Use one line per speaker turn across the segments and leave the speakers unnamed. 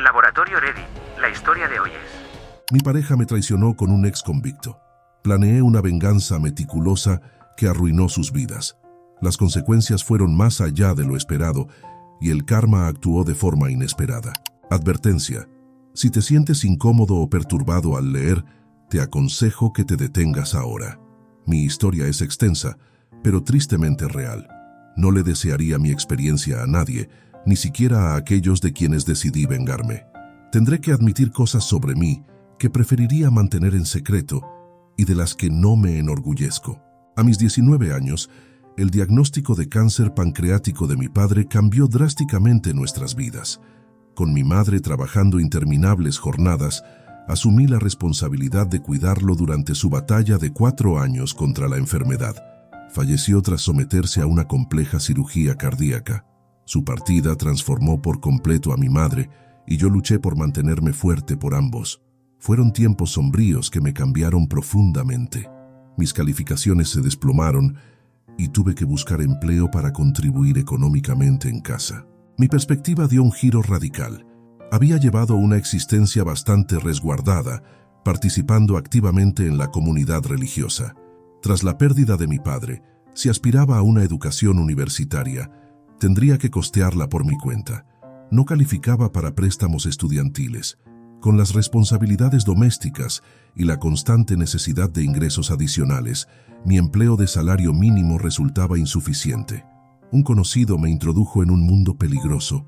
Laboratorio Ready, la historia de hoy es...
Mi pareja me traicionó con un ex convicto. Planeé una venganza meticulosa que arruinó sus vidas. Las consecuencias fueron más allá de lo esperado y el karma actuó de forma inesperada. Advertencia: si te sientes incómodo o perturbado al leer, te aconsejo que te detengas ahora. Mi historia es extensa, pero tristemente real. No le desearía mi experiencia a nadie, ni siquiera a aquellos de quienes decidí vengarme. Tendré que admitir cosas sobre mí que preferiría mantener en secreto y de las que no me enorgullezco. A mis 19 años, el diagnóstico de cáncer pancreático de mi padre cambió drásticamente nuestras vidas. Con mi madre trabajando interminables jornadas, asumí la responsabilidad de cuidarlo durante su batalla de 4 años contra la enfermedad. Falleció tras someterse a una compleja cirugía cardíaca. Su partida transformó por completo a mi madre y yo luché por mantenerme fuerte por ambos. Fueron tiempos sombríos que me cambiaron profundamente. Mis calificaciones se desplomaron y tuve que buscar empleo para contribuir económicamente en casa. Mi perspectiva dio un giro radical. Había llevado una existencia bastante resguardada, participando activamente en la comunidad religiosa. Tras la pérdida de mi padre, si aspiraba a una educación universitaria, tendría que costearla por mi cuenta. No calificaba para préstamos estudiantiles. Con las responsabilidades domésticas y la constante necesidad de ingresos adicionales, mi empleo de salario mínimo resultaba insuficiente. Un conocido me introdujo en un mundo peligroso,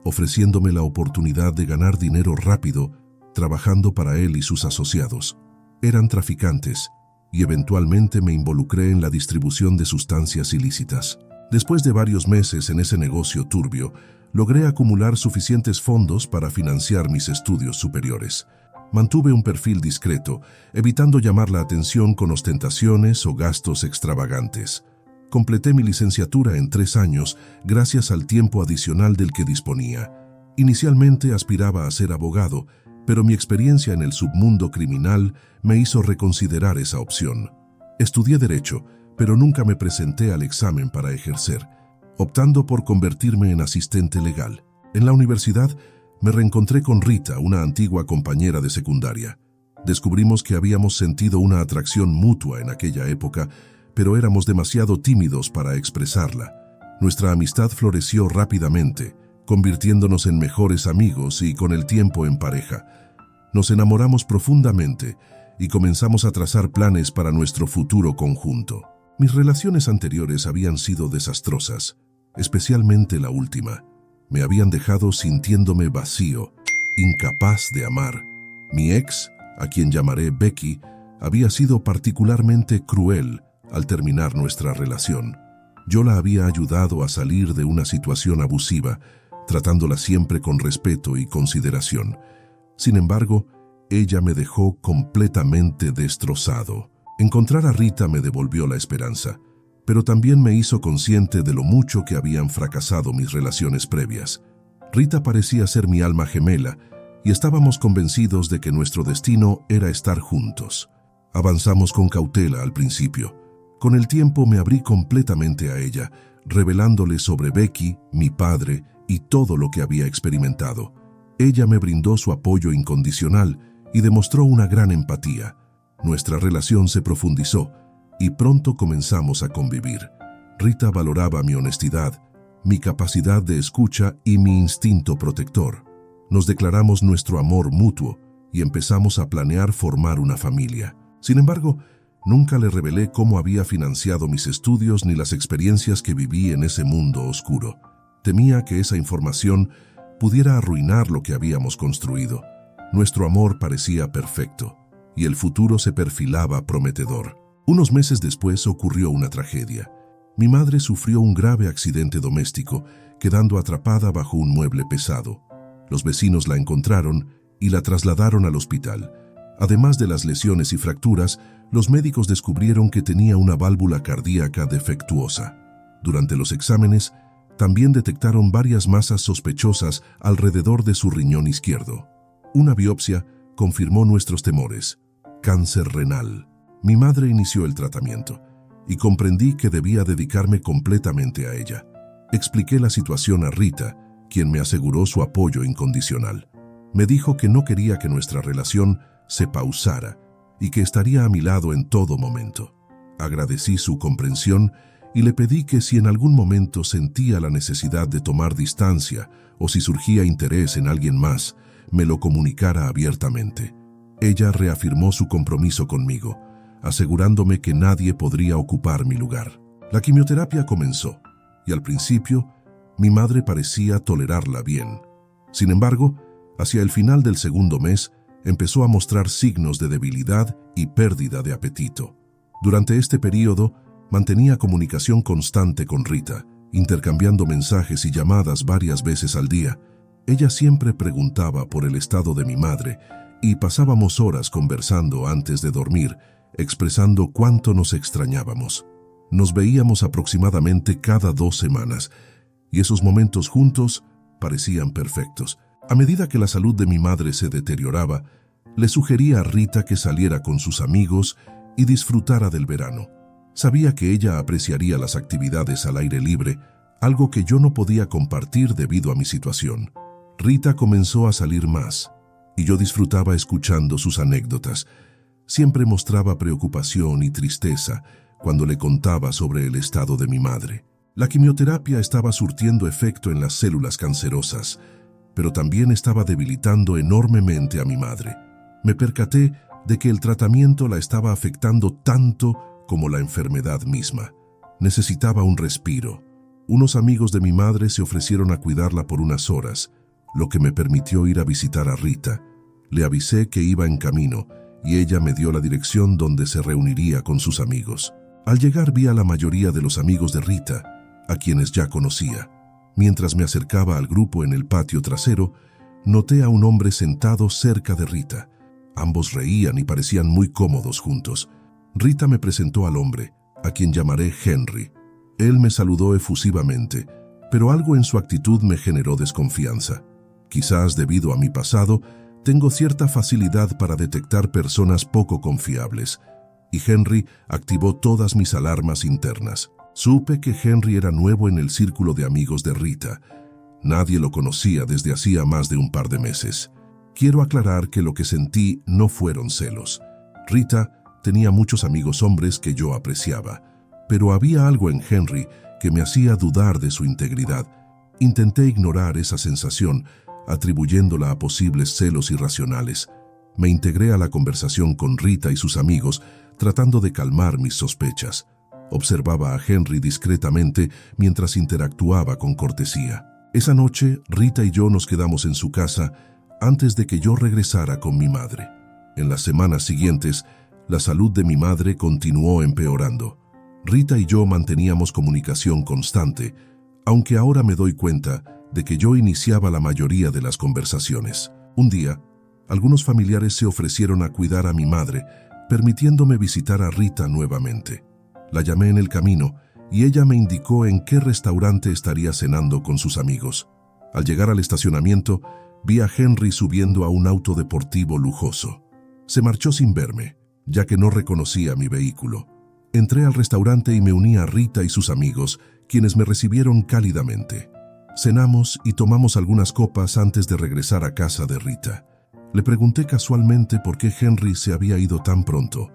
ofreciéndome la oportunidad de ganar dinero rápido, trabajando para él y sus asociados. Eran traficantes, y eventualmente me involucré en la distribución de sustancias ilícitas. Después de varios meses en ese negocio turbio, logré acumular suficientes fondos para financiar mis estudios superiores. Mantuve un perfil discreto, evitando llamar la atención con ostentaciones o gastos extravagantes. Completé mi licenciatura en 3 años gracias al tiempo adicional del que disponía. Inicialmente aspiraba a ser abogado, pero mi experiencia en el submundo criminal me hizo reconsiderar esa opción. Estudié Derecho, pero nunca me presenté al examen para ejercer, optando por convertirme en asistente legal. En la universidad me reencontré con Rita, una antigua compañera de secundaria. Descubrimos que habíamos sentido una atracción mutua en aquella época, pero éramos demasiado tímidos para expresarla. Nuestra amistad floreció rápidamente, convirtiéndonos en mejores amigos y con el tiempo en pareja. Nos enamoramos profundamente y comenzamos a trazar planes para nuestro futuro conjunto. Mis relaciones anteriores habían sido desastrosas, especialmente la última. Me habían dejado sintiéndome vacío, incapaz de amar. Mi ex, a quien llamaré Becky, había sido particularmente cruel al terminar nuestra relación. Yo la había ayudado a salir de una situación abusiva, tratándola siempre con respeto y consideración. Sin embargo, ella me dejó completamente destrozado. Encontrar a Rita me devolvió la esperanza, pero también me hizo consciente de lo mucho que habían fracasado mis relaciones previas. Rita parecía ser mi alma gemela y estábamos convencidos de que nuestro destino era estar juntos. Avanzamos con cautela al principio. Con el tiempo me abrí completamente a ella, revelándole sobre Becky, mi padre y todo lo que había experimentado. Ella me brindó su apoyo incondicional y demostró una gran empatía. Nuestra relación se profundizó y pronto comenzamos a convivir. Rita valoraba mi honestidad, mi capacidad de escucha y mi instinto protector. Nos declaramos nuestro amor mutuo y empezamos a planear formar una familia. Sin embargo, nunca le revelé cómo había financiado mis estudios ni las experiencias que viví en ese mundo oscuro. Temía que esa información pudiera arruinar lo que habíamos construido. Nuestro amor parecía perfecto y el futuro se perfilaba prometedor. Unos meses después ocurrió una tragedia. Mi madre sufrió un grave accidente doméstico, quedando atrapada bajo un mueble pesado. Los vecinos la encontraron y la trasladaron al hospital. Además de las lesiones y fracturas, los médicos descubrieron que tenía una válvula cardíaca defectuosa. Durante los exámenes, también detectaron varias masas sospechosas alrededor de su riñón izquierdo. Una biopsia confirmó nuestros temores: cáncer renal. Mi madre inició el tratamiento y comprendí que debía dedicarme completamente a ella. Expliqué la situación a Rita, quien me aseguró su apoyo incondicional. Me dijo que no quería que nuestra relación se pausara y que estaría a mi lado en todo momento. Agradecí su comprensión y le pedí que si en algún momento sentía la necesidad de tomar distancia o si surgía interés en alguien más, me lo comunicara abiertamente. Ella reafirmó su compromiso conmigo, asegurándome que nadie podría ocupar mi lugar. La quimioterapia comenzó y al principio mi madre parecía tolerarla bien. Sin embargo, hacia el final del segundo mes, empezó a mostrar signos de debilidad y pérdida de apetito. Durante este periodo, mantenía comunicación constante con Rita, intercambiando mensajes y llamadas varias veces al día. Ella siempre preguntaba por el estado de mi madre y pasábamos horas conversando antes de dormir, expresando cuánto nos extrañábamos. Nos veíamos aproximadamente cada 2 semanas y esos momentos juntos parecían perfectos. A medida que la salud de mi madre se deterioraba, le sugería a Rita que saliera con sus amigos y disfrutara del verano. Sabía que ella apreciaría las actividades al aire libre, algo que yo no podía compartir debido a mi situación. Rita comenzó a salir más, y yo disfrutaba escuchando sus anécdotas. Siempre mostraba preocupación y tristeza cuando le contaba sobre el estado de mi madre. La quimioterapia estaba surtiendo efecto en las células cancerosas, pero también estaba debilitando enormemente a mi madre. Me percaté de que el tratamiento la estaba afectando tanto como la enfermedad misma. Necesitaba un respiro. Unos amigos de mi madre se ofrecieron a cuidarla por unas horas, lo que me permitió ir a visitar a Rita. Le avisé que iba en camino y ella me dio la dirección donde se reuniría con sus amigos. Al llegar vi a la mayoría de los amigos de Rita, a quienes ya conocía. Mientras me acercaba al grupo en el patio trasero, noté a un hombre sentado cerca de Rita. Ambos reían y parecían muy cómodos juntos. Rita me presentó al hombre, a quien llamaré Henry. Él me saludó efusivamente, pero algo en su actitud me generó desconfianza. Quizás debido a mi pasado, tengo cierta facilidad para detectar personas poco confiables, y Henry activó todas mis alarmas internas. Supe que Henry era nuevo en el círculo de amigos de Rita. Nadie lo conocía desde hacía más de un par de meses. Quiero aclarar que lo que sentí no fueron celos. Rita tenía muchos amigos hombres que yo apreciaba, pero había algo en Henry que me hacía dudar de su integridad. Intenté ignorar esa sensación, atribuyéndola a posibles celos irracionales. Me integré a la conversación con Rita y sus amigos, tratando de calmar mis sospechas. Observaba a Henry discretamente mientras interactuaba con cortesía. Esa noche, Rita y yo nos quedamos en su casa antes de que yo regresara con mi madre. En las semanas siguientes, la salud de mi madre continuó empeorando. Rita y yo manteníamos comunicación constante, aunque ahora me doy cuenta de que yo iniciaba la mayoría de las conversaciones. Un día, algunos familiares se ofrecieron a cuidar a mi madre, permitiéndome visitar a Rita nuevamente. La llamé en el camino y ella me indicó en qué restaurante estaría cenando con sus amigos. Al llegar al estacionamiento, vi a Henry subiendo a un auto deportivo lujoso. Se marchó sin verme, ya que no reconocía mi vehículo. Entré al restaurante y me uní a Rita y sus amigos, quienes me recibieron cálidamente. Cenamos y tomamos algunas copas antes de regresar a casa de Rita. Le pregunté casualmente por qué Henry se había ido tan pronto,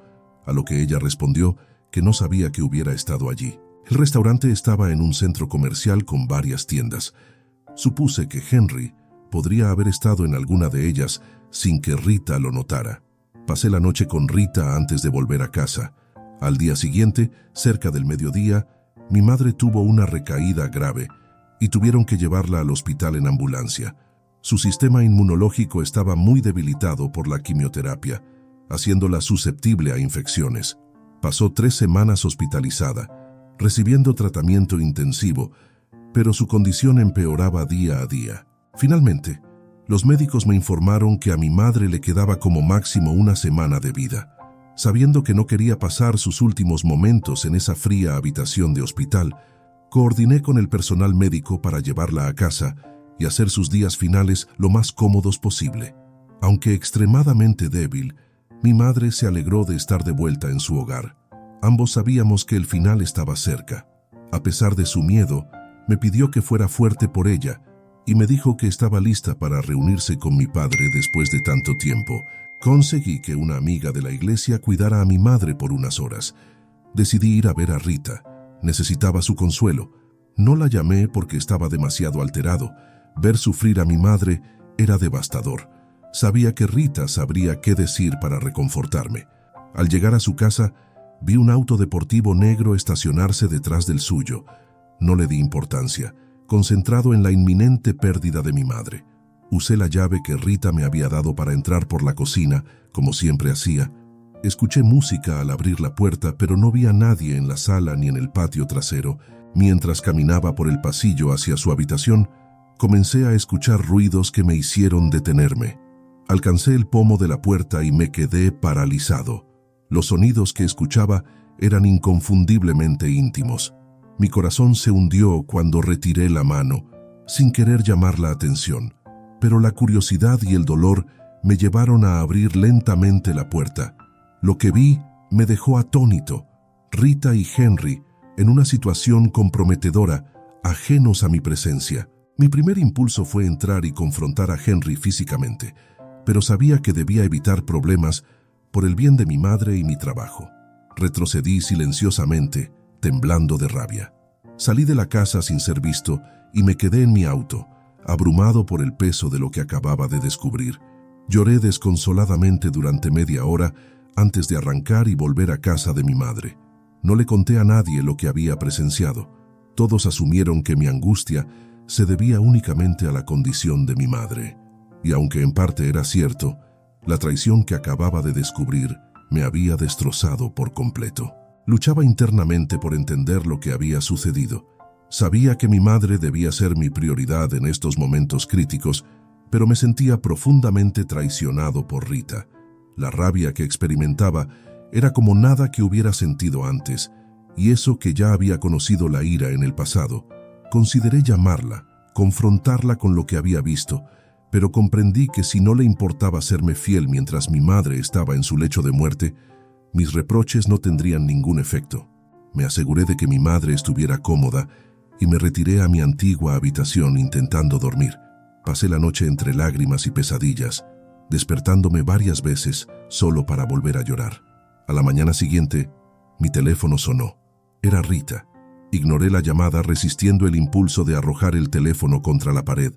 a lo que ella respondió que no sabía que hubiera estado allí. El restaurante estaba en un centro comercial con varias tiendas. Supuse que Henry podría haber estado en alguna de ellas sin que Rita lo notara. Pasé la noche con Rita antes de volver a casa. Al día siguiente, cerca del mediodía, mi madre tuvo una recaída grave y tuvieron que llevarla al hospital en ambulancia. Su sistema inmunológico estaba muy debilitado por la quimioterapia, haciéndola susceptible a infecciones. Pasó 3 semanas hospitalizada, recibiendo tratamiento intensivo, pero su condición empeoraba día a día. Finalmente, los médicos me informaron que a mi madre le quedaba como máximo 1 semana de vida. Sabiendo que no quería pasar sus últimos momentos en esa fría habitación de hospital, coordiné con el personal médico para llevarla a casa y hacer sus días finales lo más cómodos posible. Aunque extremadamente débil, mi madre se alegró de estar de vuelta en su hogar. Ambos sabíamos que el final estaba cerca. A pesar de su miedo, me pidió que fuera fuerte por ella y me dijo que estaba lista para reunirse con mi padre después de tanto tiempo. Conseguí que una amiga de la iglesia cuidara a mi madre por unas horas. Decidí ir a ver a Rita. Necesitaba su consuelo. No la llamé porque estaba demasiado alterado. Ver sufrir a mi madre era devastador. Sabía que Rita sabría qué decir para reconfortarme. Al llegar a su casa, vi un auto deportivo negro estacionarse detrás del suyo. No le di importancia, concentrado en la inminente pérdida de mi madre. Usé la llave que Rita me había dado para entrar por la cocina, como siempre hacía. Escuché música al abrir la puerta, pero no vi a nadie en la sala ni en el patio trasero. Mientras caminaba por el pasillo hacia su habitación, comencé a escuchar ruidos que me hicieron detenerme. Alcancé el pomo de la puerta y me quedé paralizado. Los sonidos que escuchaba eran inconfundiblemente íntimos. Mi corazón se hundió cuando retiré la mano, sin querer llamar la atención, pero la curiosidad y el dolor me llevaron a abrir lentamente la puerta. Lo que vi me dejó atónito. Rita y Henry, en una situación comprometedora, ajenos a mi presencia. Mi primer impulso fue entrar y confrontar a Henry físicamente, pero sabía que debía evitar problemas por el bien de mi madre y mi trabajo. Retrocedí silenciosamente, temblando de rabia. Salí de la casa sin ser visto y me quedé en mi auto, abrumado por el peso de lo que acababa de descubrir. Lloré desconsoladamente durante media hora antes de arrancar y volver a casa de mi madre. No le conté a nadie lo que había presenciado. Todos asumieron que mi angustia se debía únicamente a la condición de mi madre. Y aunque en parte era cierto, la traición que acababa de descubrir me había destrozado por completo. Luchaba internamente por entender lo que había sucedido. Sabía que mi madre debía ser mi prioridad en estos momentos críticos, pero me sentía profundamente traicionado por Rita. La rabia que experimentaba era como nada que hubiera sentido antes, y eso que ya había conocido la ira en el pasado. Consideré llamarla, confrontarla con lo que había visto, pero comprendí que si no le importaba serme fiel mientras mi madre estaba en su lecho de muerte, mis reproches no tendrían ningún efecto. Me aseguré de que mi madre estuviera cómoda y me retiré a mi antigua habitación intentando dormir. Pasé la noche entre lágrimas y pesadillas, despertándome varias veces solo para volver a llorar. A la mañana siguiente, mi teléfono sonó. Era Rita. Ignoré la llamada resistiendo el impulso de arrojar el teléfono contra la pared.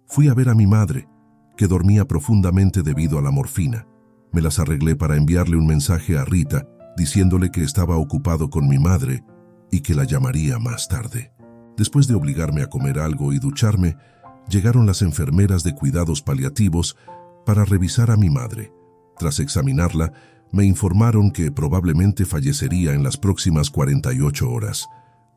Fui a ver a mi madre, que dormía profundamente debido a la morfina. Me las arreglé para enviarle un mensaje a Rita, diciéndole que estaba ocupado con mi madre y que la llamaría más tarde. Después de obligarme a comer algo y ducharme, llegaron las enfermeras de cuidados paliativos para revisar a mi madre. Tras examinarla, me informaron que probablemente fallecería en las próximas 48 horas.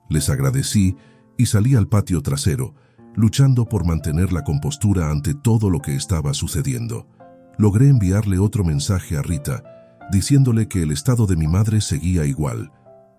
Les agradecí y salí al patio trasero, luchando por mantener la compostura ante todo lo que estaba sucediendo. Logré enviarle otro mensaje a Rita, diciéndole que el estado de mi madre seguía igual.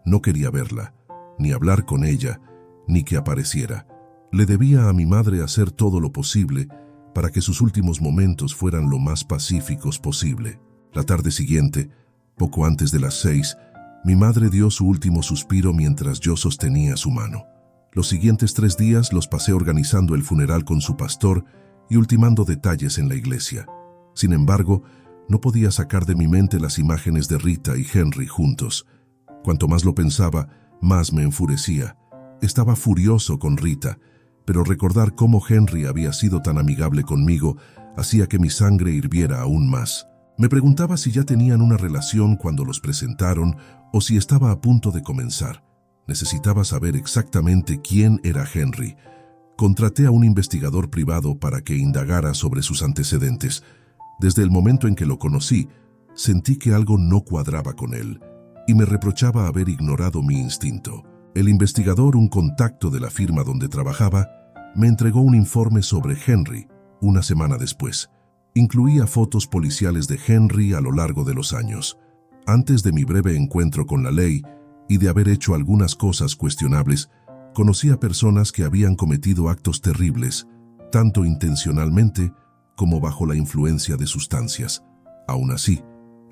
No quería verla, ni hablar con ella, ni que apareciera. Le debía a mi madre hacer todo lo posible para que sus últimos momentos fueran lo más pacíficos posible. La tarde siguiente, poco antes de las 6, mi madre dio su último suspiro mientras yo sostenía su mano. Los siguientes 3 días los pasé organizando el funeral con su pastor y ultimando detalles en la iglesia. Sin embargo, no podía sacar de mi mente las imágenes de Rita y Henry juntos. Cuanto más lo pensaba, más me enfurecía. Estaba furioso con Rita, pero recordar cómo Henry había sido tan amigable conmigo hacía que mi sangre hirviera aún más. Me preguntaba si ya tenían una relación cuando los presentaron o si estaba a punto de comenzar. Necesitaba saber exactamente quién era Henry. Contraté a un investigador privado para que indagara sobre sus antecedentes. Desde el momento en que lo conocí, sentí que algo no cuadraba con él y me reprochaba haber ignorado mi instinto. El investigador, un contacto de la firma donde trabajaba, me entregó un informe sobre Henry una semana después. Incluía fotos policiales de Henry a lo largo de los años. Antes de mi breve encuentro con la ley y de haber hecho algunas cosas cuestionables, conocí a personas que habían cometido actos terribles, tanto intencionalmente como bajo la influencia de sustancias. Aún así,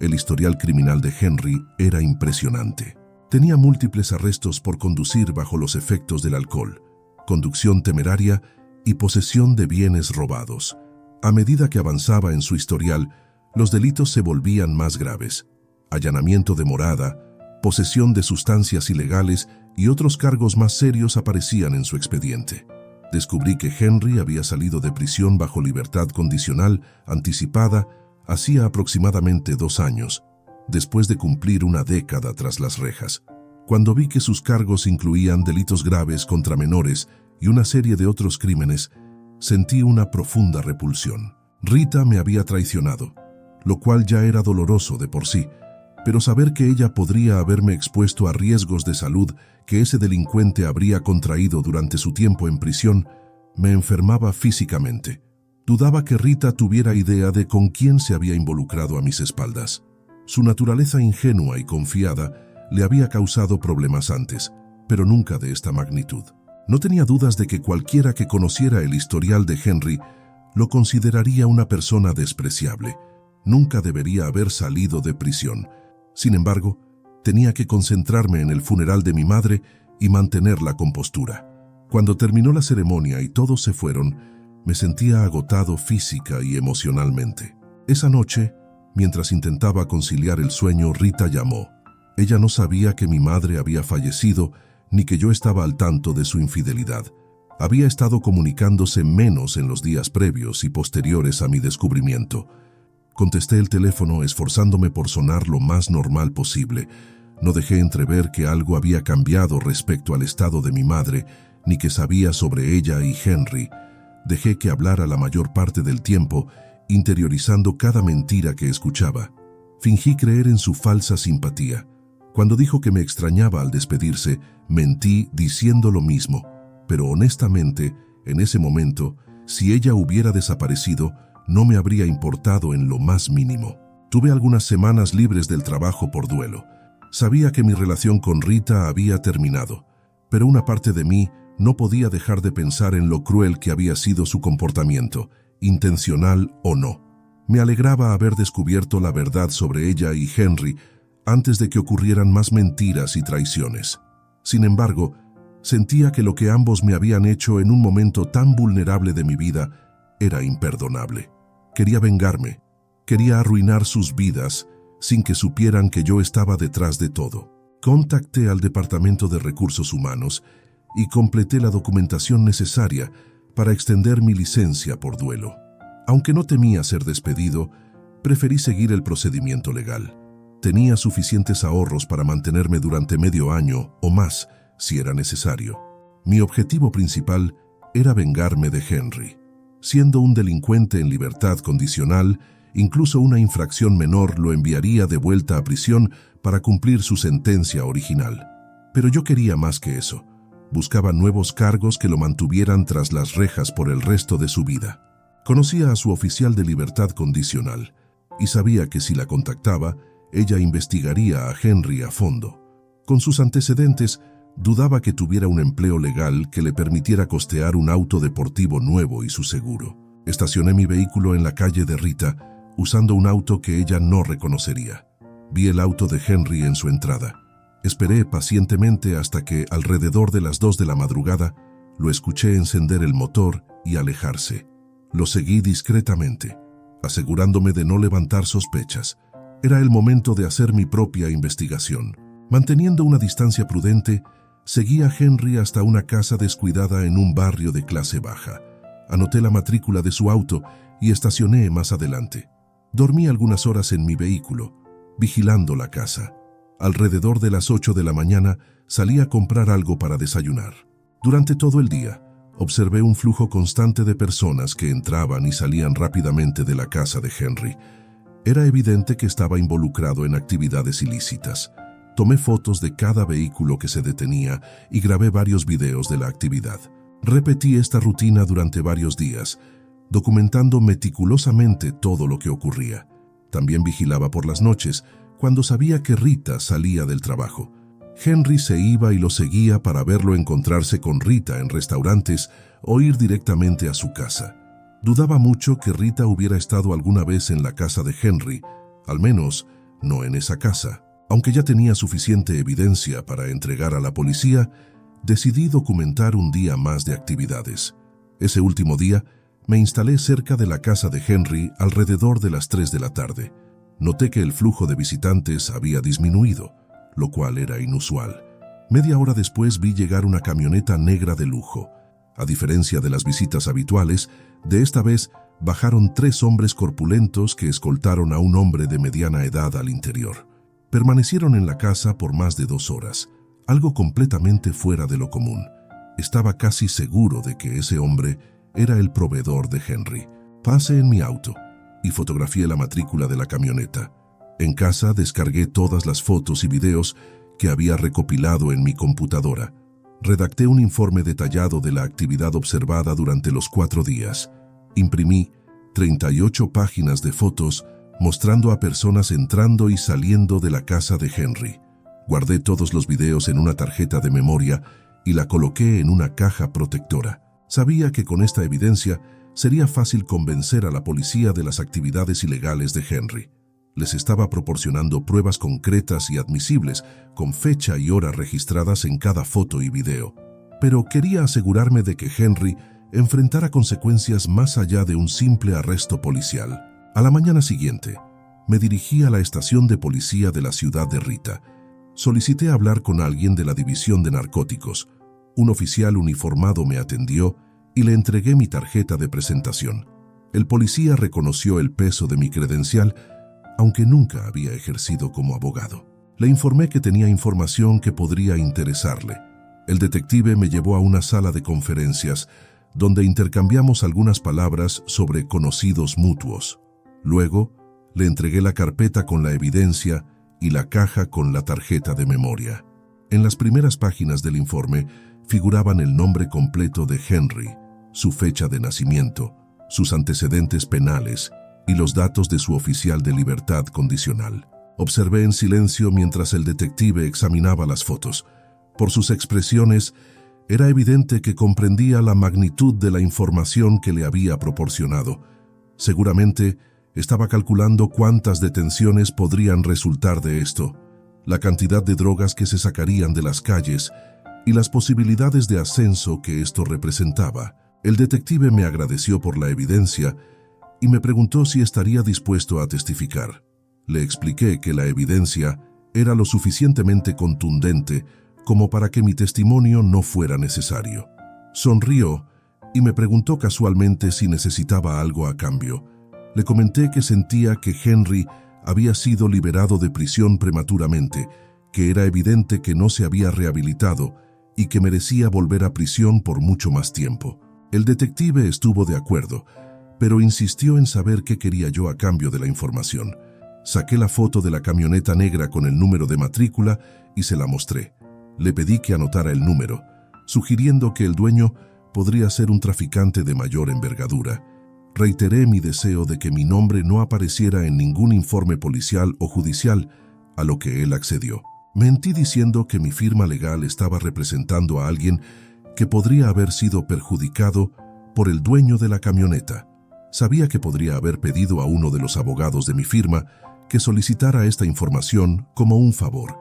el historial criminal de Henry era impresionante. Tenía múltiples arrestos por conducir bajo los efectos del alcohol, conducción temeraria y posesión de bienes robados. A medida que avanzaba en su historial, los delitos se volvían más graves. Allanamiento de morada, posesión de sustancias ilegales y otros cargos más serios aparecían en su expediente. Descubrí que Henry había salido de prisión bajo libertad condicional anticipada hacía aproximadamente 2 años, después de cumplir una década tras las rejas. Cuando vi que sus cargos incluían delitos graves contra menores y una serie de otros crímenes, sentí una profunda repulsión. Rita me había traicionado, lo cual ya era doloroso de por sí, pero saber que ella podría haberme expuesto a riesgos de salud que ese delincuente habría contraído durante su tiempo en prisión me enfermaba físicamente. Dudaba que Rita tuviera idea de con quién se había involucrado a mis espaldas. Su naturaleza ingenua y confiada le había causado problemas antes, pero nunca de esta magnitud. No tenía dudas de que cualquiera que conociera el historial de Henry lo consideraría una persona despreciable. Nunca debería haber salido de prisión. Sin embargo, tenía que concentrarme en el funeral de mi madre y mantener la compostura. Cuando terminó la ceremonia y todos se fueron, me sentía agotado física y emocionalmente. Esa noche, mientras intentaba conciliar el sueño, Rita llamó. Ella no sabía que mi madre había fallecido ni que yo estaba al tanto de su infidelidad. Había estado comunicándose menos en los días previos y posteriores a mi descubrimiento. Contesté el teléfono esforzándome por sonar lo más normal posible. No dejé entrever que algo había cambiado respecto al estado de mi madre, ni que sabía sobre ella y Henry. Dejé que hablara la mayor parte del tiempo, interiorizando cada mentira que escuchaba. Fingí creer en su falsa simpatía. Cuando dijo que me extrañaba al despedirse, mentí diciendo lo mismo. Pero honestamente, en ese momento, si ella hubiera desaparecido, no me habría importado en lo más mínimo. Tuve algunas semanas libres del trabajo por duelo. Sabía que mi relación con Rita había terminado, pero una parte de mí no podía dejar de pensar en lo cruel que había sido su comportamiento, intencional o no. Me alegraba haber descubierto la verdad sobre ella y Henry antes de que ocurrieran más mentiras y traiciones. Sin embargo, sentía que lo que ambos me habían hecho en un momento tan vulnerable de mi vida era imperdonable. Quería vengarme, quería arruinar sus vidas sin que supieran que yo estaba detrás de todo. Contacté al Departamento de Recursos Humanos y completé la documentación necesaria para extender mi licencia por duelo. Aunque no temía ser despedido, preferí seguir el procedimiento legal. Tenía suficientes ahorros para mantenerme durante medio año o más, si era necesario. Mi objetivo principal era vengarme de Henry. Siendo un delincuente en libertad condicional, incluso una infracción menor lo enviaría de vuelta a prisión para cumplir su sentencia original. Pero yo quería más que eso. Buscaba nuevos cargos que lo mantuvieran tras las rejas por el resto de su vida. Conocía a su oficial de libertad condicional y sabía que si la contactaba, ella investigaría a Henry a fondo. Con sus antecedentes, dudaba que tuviera un empleo legal que le permitiera costear un auto deportivo nuevo y su seguro. Estacioné mi vehículo en la calle de Rita, usando un auto que ella no reconocería. Vi el auto de Henry en su entrada. Esperé pacientemente hasta que, alrededor de las 2 de la madrugada, lo escuché encender el motor y alejarse. Lo seguí discretamente, asegurándome de no levantar sospechas. Era el momento de hacer mi propia investigación. Manteniendo una distancia prudente, seguí a Henry hasta una casa descuidada en un barrio de clase baja. Anoté la matrícula de su auto y estacioné más adelante. Dormí algunas horas en mi vehículo, vigilando la casa. Alrededor de las 8 de la mañana salí a comprar algo para desayunar. Durante todo el día, observé un flujo constante de personas que entraban y salían rápidamente de la casa de Henry. Era evidente que estaba involucrado en actividades ilícitas. Tomé fotos de cada vehículo que se detenía y grabé varios videos de la actividad. Repetí esta rutina durante varios días, documentando meticulosamente todo lo que ocurría. También vigilaba por las noches, cuando sabía que Rita salía del trabajo. Henry se iba y lo seguía para verlo encontrarse con Rita en restaurantes o ir directamente a su casa. Dudaba mucho que Rita hubiera estado alguna vez en la casa de Henry, al menos no en esa casa. Aunque ya tenía suficiente evidencia para entregar a la policía, decidí documentar un día más de actividades. Ese último día, me instalé cerca de la casa de Henry alrededor de las 3 de la tarde. Noté que el flujo de visitantes había disminuido, lo cual era inusual. Media hora después vi llegar una camioneta negra de lujo. A diferencia de las visitas habituales, de esta vez bajaron 3 hombres corpulentos que escoltaron a un hombre de mediana edad al interior. Permanecieron en la casa por más de 2 horas, algo completamente fuera de lo común. Estaba casi seguro de que ese hombre era el proveedor de Henry. Pasé en mi auto y fotografié la matrícula de la camioneta. En casa descargué todas las fotos y videos que había recopilado en mi computadora. Redacté un informe detallado de la actividad observada durante los 4 días. Imprimí 38 páginas de fotos mostrando a personas entrando y saliendo de la casa de Henry. Guardé todos los videos en una tarjeta de memoria y la coloqué en una caja protectora. Sabía que con esta evidencia sería fácil convencer a la policía de las actividades ilegales de Henry. Les estaba proporcionando pruebas concretas y admisibles, con fecha y hora registradas en cada foto y video. Pero quería asegurarme de que Henry enfrentara consecuencias más allá de un simple arresto policial. A la mañana siguiente, me dirigí a la estación de policía de la ciudad de Rita. Solicité hablar con alguien de la división de narcóticos. Un oficial uniformado me atendió y le entregué mi tarjeta de presentación. El policía reconoció el peso de mi credencial, aunque nunca había ejercido como abogado. Le informé que tenía información que podría interesarle. El detective me llevó a una sala de conferencias, donde intercambiamos algunas palabras sobre conocidos mutuos. Luego, le entregué la carpeta con la evidencia y la caja con la tarjeta de memoria. En las primeras páginas del informe figuraban el nombre completo de Henry, su fecha de nacimiento, sus antecedentes penales y los datos de su oficial de libertad condicional. Observé en silencio mientras el detective examinaba las fotos. Por sus expresiones, era evidente que comprendía la magnitud de la información que le había proporcionado. Seguramente estaba calculando cuántas detenciones podrían resultar de esto, la cantidad de drogas que se sacarían de las calles y las posibilidades de ascenso que esto representaba. El detective me agradeció por la evidencia y me preguntó si estaría dispuesto a testificar. Le expliqué que la evidencia era lo suficientemente contundente como para que mi testimonio no fuera necesario. Sonrió y me preguntó casualmente si necesitaba algo a cambio. Le comenté que sentía que Henry había sido liberado de prisión prematuramente, que era evidente que no se había rehabilitado y que merecía volver a prisión por mucho más tiempo. El detective estuvo de acuerdo, pero insistió en saber qué quería yo a cambio de la información. Saqué la foto de la camioneta negra con el número de matrícula y se la mostré. Le pedí que anotara el número, sugiriendo que el dueño podría ser un traficante de mayor envergadura. Reiteré mi deseo de que mi nombre no apareciera en ningún informe policial o judicial, a lo que él accedió. Mentí diciendo que mi firma legal estaba representando a alguien que podría haber sido perjudicado por el dueño de la camioneta. Sabía que podría haber pedido a uno de los abogados de mi firma que solicitara esta información como un favor,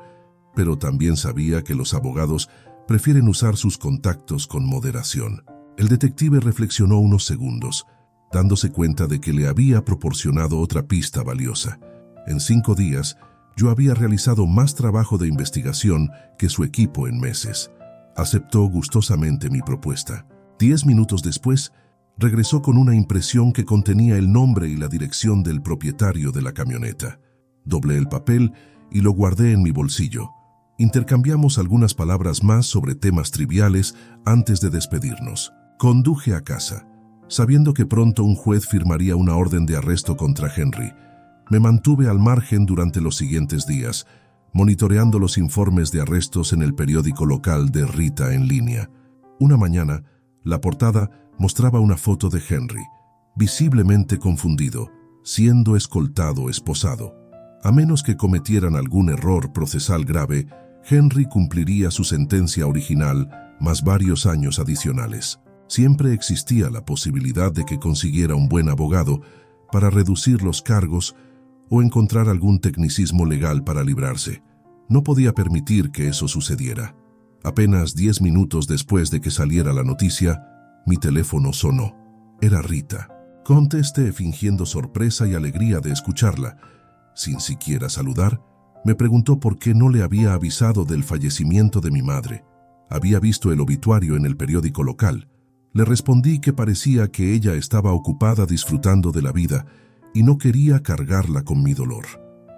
pero también sabía que los abogados prefieren usar sus contactos con moderación. El detective reflexionó unos segundos, dándose cuenta de que le había proporcionado otra pista valiosa. En 5 días, yo había realizado más trabajo de investigación que su equipo en meses. Aceptó gustosamente mi propuesta. 10 minutos después, regresó con una impresión que contenía el nombre y la dirección del propietario de la camioneta. Doblé el papel y lo guardé en mi bolsillo. Intercambiamos algunas palabras más sobre temas triviales antes de despedirnos. Conduje a casa, sabiendo que pronto un juez firmaría una orden de arresto contra Henry. Me mantuve al margen durante los siguientes días, monitoreando los informes de arrestos en el periódico local de Rita en línea. Una mañana, la portada mostraba una foto de Henry, visiblemente confundido, siendo escoltado, esposado. A menos que cometieran algún error procesal grave, Henry cumpliría su sentencia original más varios años adicionales. Siempre existía la posibilidad de que consiguiera un buen abogado para reducir los cargos o encontrar algún tecnicismo legal para librarse. No podía permitir que eso sucediera. Apenas 10 minutos después de que saliera la noticia, Mi teléfono sonó. Era Rita. Contesté fingiendo sorpresa y alegría de escucharla. Sin siquiera saludar, me preguntó por qué no le había avisado del fallecimiento de mi madre. Había visto el obituario en el periódico local. Le respondí que parecía que ella estaba ocupada disfrutando de la vida y no quería cargarla con mi dolor.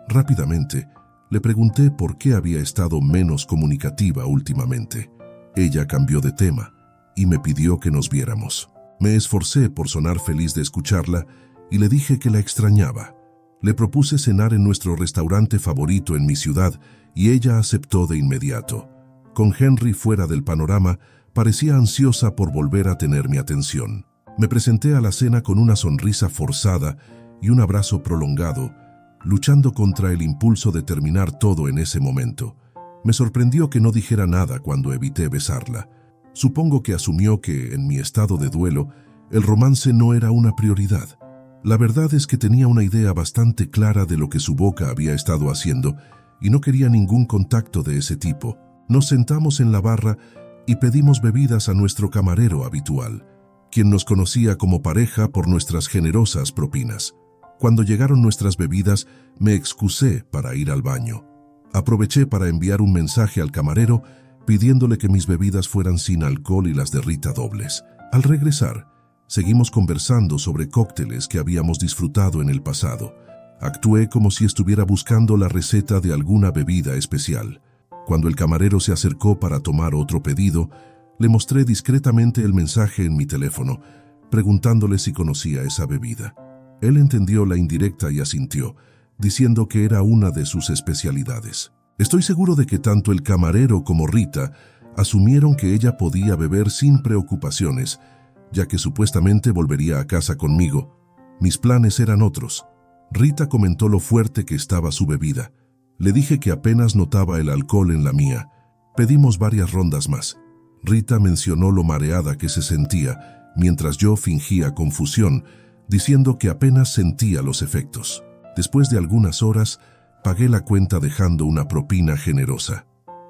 Rápidamente, le pregunté por qué había estado menos comunicativa últimamente. Ella cambió de tema y me pidió que nos viéramos. Me esforcé por sonar feliz de escucharla y le dije que la extrañaba. Le propuse cenar en nuestro restaurante favorito en mi ciudad y ella aceptó de inmediato. Con Henry fuera del panorama, parecía ansiosa por volver a tener mi atención. Me presenté a la cena con una sonrisa forzada y un abrazo prolongado, luchando contra el impulso de terminar todo en ese momento. Me sorprendió que no dijera nada cuando evité besarla. Supongo que asumió que, en mi estado de duelo, el romance no era una prioridad. La verdad es que tenía una idea bastante clara de lo que su boca había estado haciendo y no quería ningún contacto de ese tipo. Nos sentamos en la barra y pedimos bebidas a nuestro camarero habitual, quien nos conocía como pareja por nuestras generosas propinas. Cuando llegaron nuestras bebidas, me excusé para ir al baño. Aproveché para enviar un mensaje al camarero pidiéndole que mis bebidas fueran sin alcohol y las de Rita dobles. Al regresar, seguimos conversando sobre cócteles que habíamos disfrutado en el pasado. Actué como si estuviera buscando la receta de alguna bebida especial. Cuando el camarero se acercó para tomar otro pedido, le mostré discretamente el mensaje en mi teléfono, preguntándole si conocía esa bebida. Él entendió la indirecta y asintió, diciendo que era una de sus especialidades. Estoy seguro de que tanto el camarero como Rita asumieron que ella podía beber sin preocupaciones, ya que supuestamente volvería a casa conmigo. Mis planes eran otros. Rita comentó lo fuerte que estaba su bebida. Le dije que apenas notaba el alcohol en la mía. Pedimos varias rondas más. Rita mencionó lo mareada que se sentía, mientras yo fingía confusión, diciendo que apenas sentía los efectos. Después de algunas horas, pagué la cuenta dejando una propina generosa.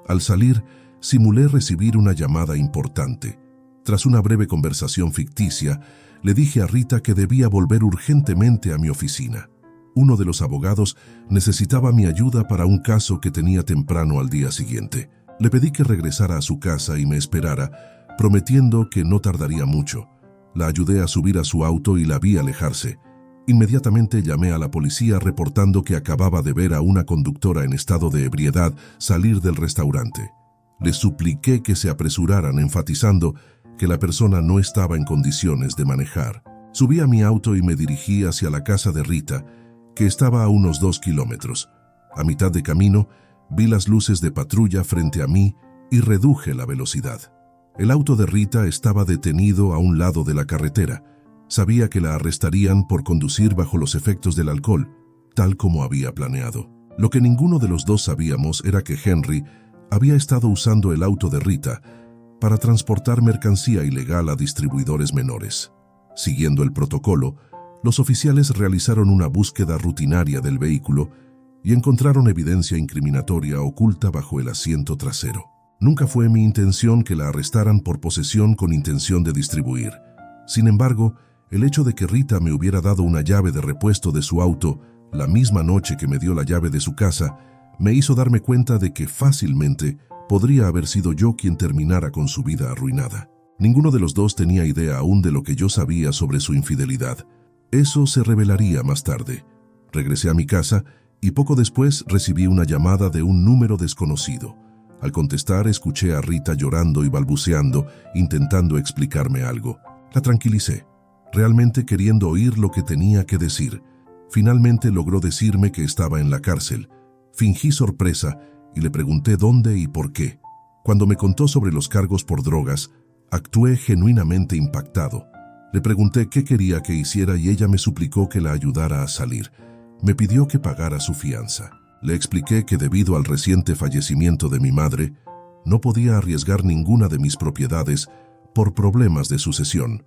Al salir, simulé recibir una llamada importante. Tras una breve conversación ficticia, le dije a Rita que debía volver urgentemente a mi oficina. Uno de los abogados necesitaba mi ayuda para un caso que tenía temprano al día siguiente. Le pedí que regresara a su casa y me esperara, prometiendo que no tardaría mucho. La ayudé a subir a su auto y la vi alejarse. Inmediatamente llamé a la policía reportando que acababa de ver a una conductora en estado de ebriedad salir del restaurante. Les supliqué que se apresuraran, enfatizando que la persona no estaba en condiciones de manejar. Subí a mi auto y me dirigí hacia la casa de Rita, que estaba a unos 2 kilómetros. A mitad de camino, vi las luces de patrulla frente a mí y reduje la velocidad. El auto de Rita estaba detenido a un lado de la carretera. Sabía que la arrestarían por conducir bajo los efectos del alcohol, tal como había planeado. Lo que ninguno de los dos sabíamos era que Henry había estado usando el auto de Rita para transportar mercancía ilegal a distribuidores menores. Siguiendo el protocolo, los oficiales realizaron una búsqueda rutinaria del vehículo y encontraron evidencia incriminatoria oculta bajo el asiento trasero. Nunca fue mi intención que la arrestaran por posesión con intención de distribuir. Sin embargo, el hecho de que Rita me hubiera dado una llave de repuesto de su auto la misma noche que me dio la llave de su casa, me hizo darme cuenta de que fácilmente podría haber sido yo quien terminara con su vida arruinada. Ninguno de los dos tenía idea aún de lo que yo sabía sobre su infidelidad. Eso se revelaría más tarde. Regresé a mi casa y poco después recibí una llamada de un número desconocido. Al contestar, escuché a Rita llorando y balbuceando, intentando explicarme algo. La tranquilicé, realmente queriendo oír lo que tenía que decir. Finalmente logró decirme que estaba en la cárcel. Fingí sorpresa y le pregunté dónde y por qué. Cuando me contó sobre los cargos por drogas, actué genuinamente impactado. Le pregunté qué quería que hiciera y ella me suplicó que la ayudara a salir. Me pidió que pagara su fianza. Le expliqué que debido al reciente fallecimiento de mi madre, no podía arriesgar ninguna de mis propiedades por problemas de sucesión.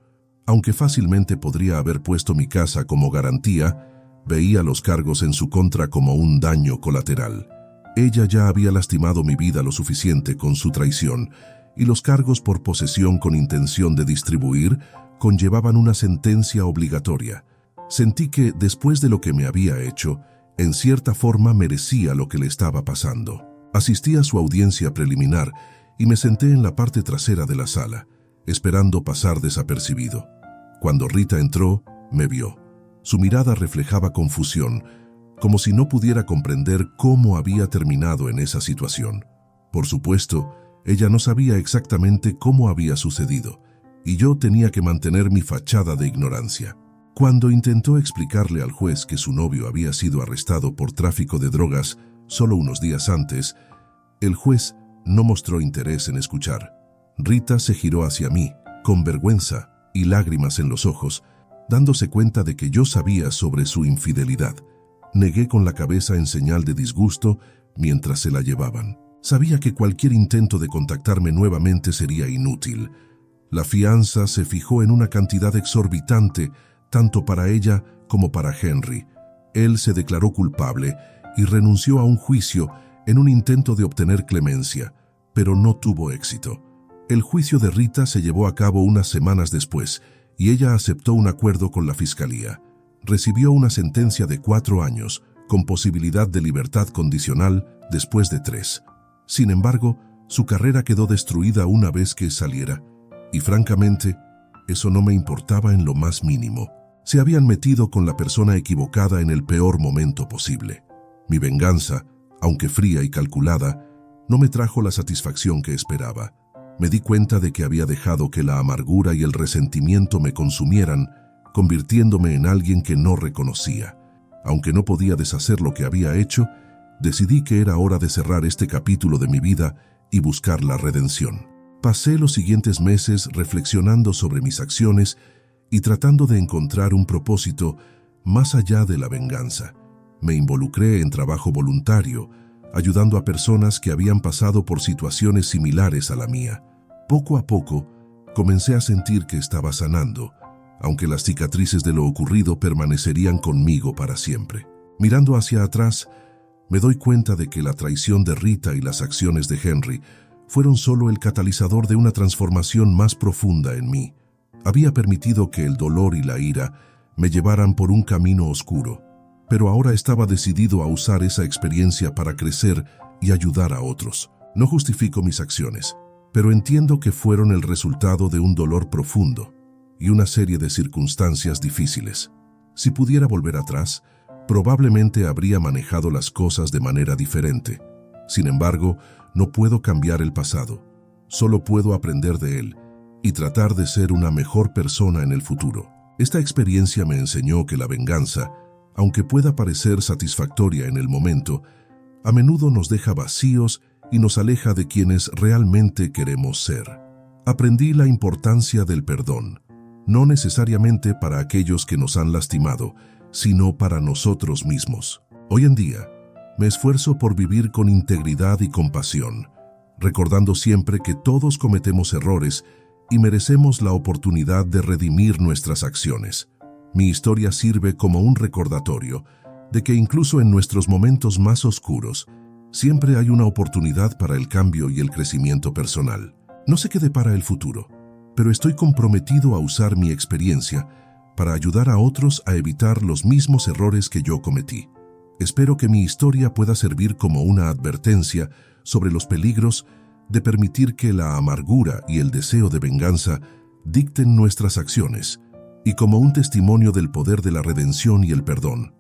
Aunque fácilmente podría haber puesto mi casa como garantía, veía los cargos en su contra como un daño colateral. Ella ya había lastimado mi vida lo suficiente con su traición, y los cargos por posesión con intención de distribuir conllevaban una sentencia obligatoria. Sentí que, después de lo que me había hecho, en cierta forma merecía lo que le estaba pasando. Asistí a su audiencia preliminar y me senté en la parte trasera de la sala, esperando pasar desapercibido. Cuando Rita entró, me vio. Su mirada reflejaba confusión, como si no pudiera comprender cómo había terminado en esa situación. Por supuesto, ella no sabía exactamente cómo había sucedido, y yo tenía que mantener mi fachada de ignorancia. Cuando intentó explicarle al juez que su novio había sido arrestado por tráfico de drogas solo unos días antes, el juez no mostró interés en escuchar. Rita se giró hacia mí, con vergüenza y lágrimas en los ojos, dándose cuenta de que yo sabía sobre su infidelidad. Negué con la cabeza en señal de disgusto mientras se la llevaban. Sabía que cualquier intento de contactarme nuevamente sería inútil. La fianza se fijó en una cantidad exorbitante, tanto para ella como para Henry. Él se declaró culpable y renunció a un juicio en un intento de obtener clemencia, pero no tuvo éxito. El juicio de Rita se llevó a cabo unas semanas después y ella aceptó un acuerdo con la fiscalía. Recibió una sentencia de 4 años, con posibilidad de libertad condicional después de 3. Sin embargo, su carrera quedó destruida una vez que saliera, y francamente, eso no me importaba en lo más mínimo. Se habían metido con la persona equivocada en el peor momento posible. Mi venganza, aunque fría y calculada, no me trajo la satisfacción que esperaba. Me di cuenta de que había dejado que la amargura y el resentimiento me consumieran, convirtiéndome en alguien que no reconocía. Aunque no podía deshacer lo que había hecho, decidí que era hora de cerrar este capítulo de mi vida y buscar la redención. Pasé los siguientes meses reflexionando sobre mis acciones y tratando de encontrar un propósito más allá de la venganza. Me involucré en trabajo voluntario, ayudando a personas que habían pasado por situaciones similares a la mía. Poco a poco, comencé a sentir que estaba sanando, aunque las cicatrices de lo ocurrido permanecerían conmigo para siempre. Mirando hacia atrás, me doy cuenta de que la traición de Rita y las acciones de Henry fueron solo el catalizador de una transformación más profunda en mí. Había permitido que el dolor y la ira me llevaran por un camino oscuro, pero ahora estaba decidido a usar esa experiencia para crecer y ayudar a otros. No justifico mis acciones, pero entiendo que fueron el resultado de un dolor profundo y una serie de circunstancias difíciles. Si pudiera volver atrás, probablemente habría manejado las cosas de manera diferente. Sin embargo, no puedo cambiar el pasado, solo puedo aprender de él y tratar de ser una mejor persona en el futuro. Esta experiencia me enseñó que la venganza, aunque pueda parecer satisfactoria en el momento, a menudo nos deja vacíos y nos aleja de quienes realmente queremos ser. Aprendí la importancia del perdón, no necesariamente para aquellos que nos han lastimado, sino para nosotros mismos. Hoy en día, me esfuerzo por vivir con integridad y compasión, recordando siempre que todos cometemos errores y merecemos la oportunidad de redimir nuestras acciones. Mi historia sirve como un recordatorio de que incluso en nuestros momentos más oscuros, siempre hay una oportunidad para el cambio y el crecimiento personal. No sé qué depara el futuro, pero estoy comprometido a usar mi experiencia para ayudar a otros a evitar los mismos errores que yo cometí. Espero que mi historia pueda servir como una advertencia sobre los peligros de permitir que la amargura y el deseo de venganza dicten nuestras acciones, y como un testimonio del poder de la redención y el perdón.